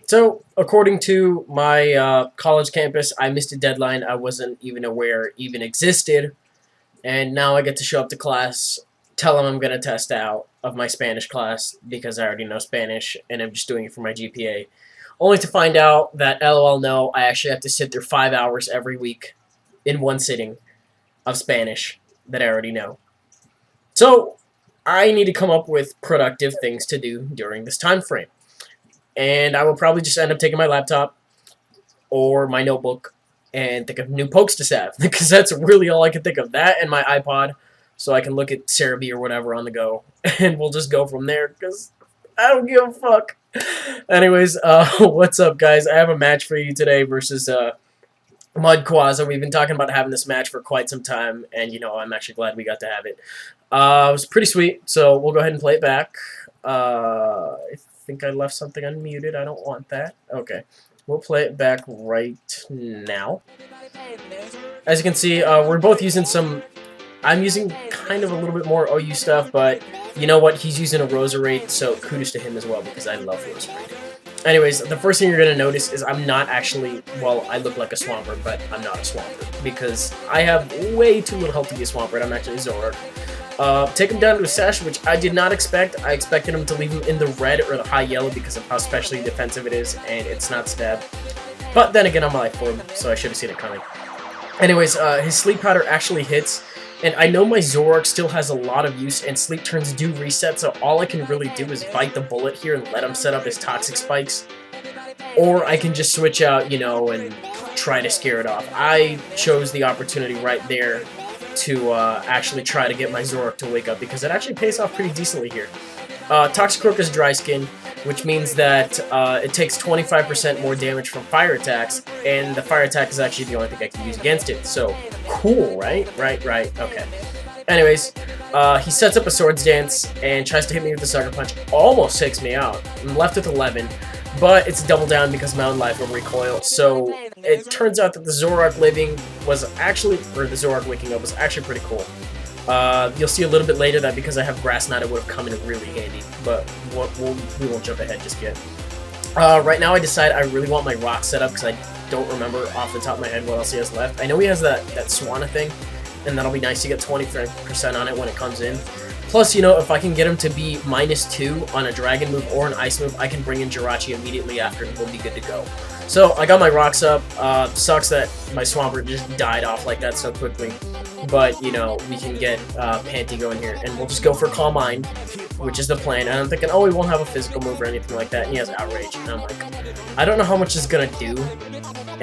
So, according to my college campus, I missed a deadline I wasn't even aware even existed, and now I get to show up to class, tell them I'm going to test out of my Spanish class because I already know Spanish, and I'm just doing it for my GPA, only to find out that, LOL, no, I actually have to sit through 5 hours every week in one sitting of Spanish that I already know. So, I need to come up with productive things to do during this time frame. And I will probably just end up taking my laptop or my notebook and think of new pokes to salve, because that's really all I can think of. That and my iPod, so I can look at Cerebi or whatever on the go, and we'll just go from there, because I don't give a fuck. Anyways, what's up, guys? I have a match for you today versus mUdQuAza. We've been talking about having this match for quite some time, and, you know, I'm actually glad we got to have it. It was pretty sweet, so we'll go ahead and play it back. I think I left something unmuted. I don't want that. Okay. We'll play it back right now. As you can see, we're both using some... I'm using kind of a little bit more OU stuff, but you know what? He's using a Roserade, so kudos to him as well, because I love Roserade. Anyways, the first thing you're going to notice is I'm not actually... Well, I look like a Swampert, but I'm not a Swampert, because I have way too little health to be a Swampert. I'm actually a Zoroark. Take him down to a Sash, which I did not expect. I expected him to leave him in the red or the high yellow because of how specially defensive it is, and it's not stab. But then again, I'm a life form, so I should have seen it coming. Anyways, his Sleep Powder actually hits, and I know my Zoroark still has a lot of use, and Sleep Turns do reset, so all I can really do is bite the bullet here and let him set up his Toxic Spikes. Or I can just switch out, you know, and try to scare it off. I chose the opportunity right there to actually try to get my Zoroark to wake up, because it actually pays off pretty decently here. Toxicroak is Dry Skin, which means that it takes 25% more damage from fire attacks, and the fire attack is actually the only thing I can use against it. So, cool, right? Right, okay. Anyways, he sets up a Swords Dance and tries to hit me with the Sucker Punch. Almost takes me out. I'm left with 11. But it's double down because Mountain Life will recoil, so it turns out that the Zoroark living was actually, or the Zoroark waking up was actually pretty cool. You'll see a little bit later that because I have Grass Knot, it would have come in really handy, but we won't jump ahead just yet. Right now I decide I really want my Rock set up because I don't remember off the top of my head what else he has left. I know he has that Swanna thing, and that'll be nice to get 20% on it when it comes in. Plus, you know, if I can get him to be -2 on a Dragon move or an Ice move, I can bring in Jirachi immediately after and we'll be good to go. So, I got my rocks up. Sucks that my Swampert just died off like that so quickly. But, you know, we can get Panty going here. And we'll just go for Calm Mind, which is the plan. And I'm thinking, oh, he won't have a physical move or anything like that. And he has Outrage. And I'm like, I don't know how much it's going to do.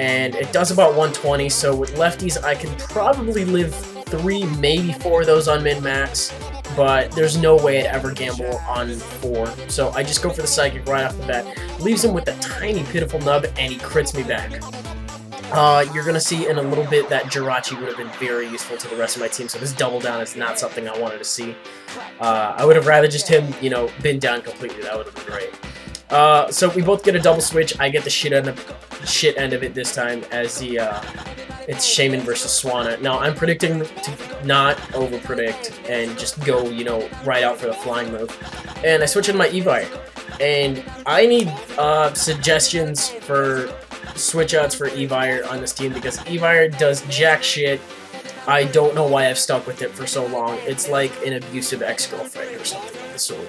And it does about 120, so with lefties, I can probably live 3, maybe 4 of those on min-max. But there's no way I'd ever gamble on 4. So I just go for the Psychic right off the bat. Leaves him with a tiny, pitiful nub, and he crits me back. You're going to see in a little bit that Jirachi would have been very useful to the rest of my team, so this double down is not something I wanted to see. I would have rather just him, you know, been down completely. That would have been great. So we both get a double switch. I get the shit end of it this time as the... It's Shaman versus Swanna. Now, I'm predicting to not over-predict and just go, you know, right out for the flying move. And I switch in my Evire. And I need suggestions for switch-outs for Evire on this team because Evire does jack shit. I don't know why I've stuck with it for so long. It's like an abusive ex-girlfriend or something of the sort.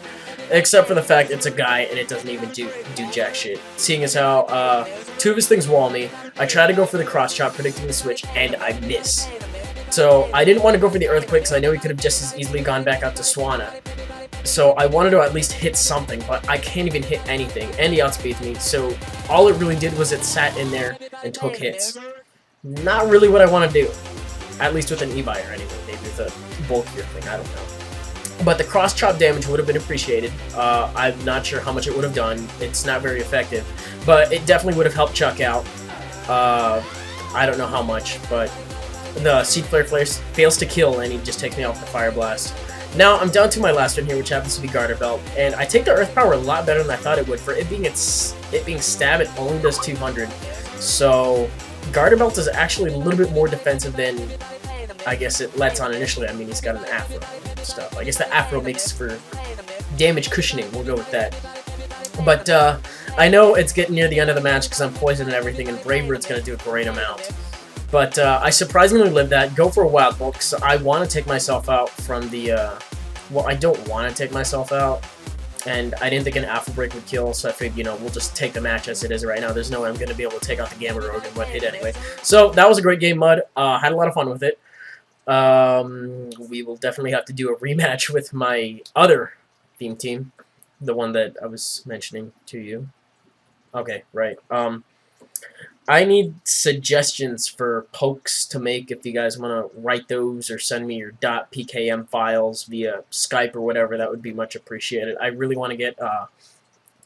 Except for the fact it's a guy and it doesn't even do jack shit. Seeing as how 2 of his things wall me, I try to go for the cross chop, predicting the switch, and I miss. So I didn't want to go for the Earthquake because I know he could have just as easily gone back out to Swanna. So I wanted to at least hit something, but I can't even hit anything, and he outspeeds me. So all it really did was it sat in there and took hits. Not really what I want to do. At least with an Evire anyway, maybe with a bulkier thing, I don't know. But the cross-chop damage would have been appreciated. I'm not sure how much it would have done. It's not very effective. But it definitely would have helped Chuck out. I don't know how much, but the Seed Flare fails to kill, and he just takes me off the Fire Blast. Now, I'm down to my last one here, which happens to be Garter Belt. And I take the Earth Power a lot better than I thought it would. For it being stab, it only does 200. So, Garter Belt is actually a little bit more defensive than I guess it lets on initially. I mean, he's got an Afro and stuff. I guess the Afro makes for damage cushioning. We'll go with that. But I know it's getting near the end of the match because I'm poisoned and everything, and Braverit's going to do a great amount. But I surprisingly lived that. Go for a Wild Bolt, because I want to take myself out from the... well, I don't want to take myself out, and I didn't think an Alpha Break would kill, so I figured, you know, we'll just take the match as it is right now. There's no way I'm going to be able to take out the Gamma Rogue in one hit anyway. So that was a great game, Mud. Had a lot of fun with it. We will definitely have to do a rematch with my other theme team, the one that I was mentioning to you. Okay, right. I need suggestions for pokes to make if you guys want to write those or send me your .pkm files via Skype or whatever. That would be much appreciated. I really want to get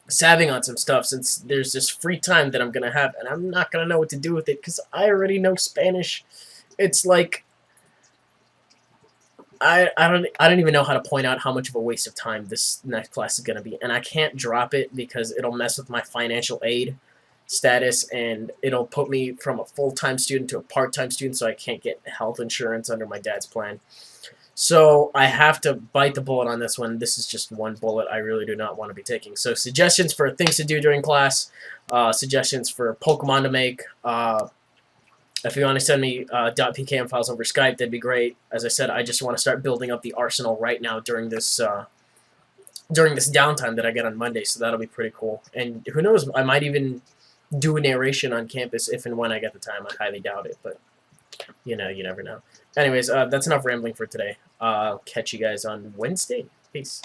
savving on some stuff since there's this free time that I'm going to have, and I'm not going to know what to do with it because I already know Spanish. It's like... I don't even know how to point out how much of a waste of time this next class is going to be, and I can't drop it because it'll mess with my financial aid status, and it'll put me from a full-time student to a part-time student, so I can't get health insurance under my dad's plan. So I have to bite the bullet on this one. This is just one bullet I really do not want to be taking. So suggestions for things to do during class, suggestions for Pokemon to make. If you want to send me .pkm files over Skype, that'd be great. As I said, I just want to start building up the arsenal right now during this downtime that I get on Monday, so that'll be pretty cool. And who knows, I might even do a narration on campus if and when I get the time. I highly doubt it, but you know, you never know. Anyways, that's enough rambling for today. I'll catch you guys on Wednesday. Peace.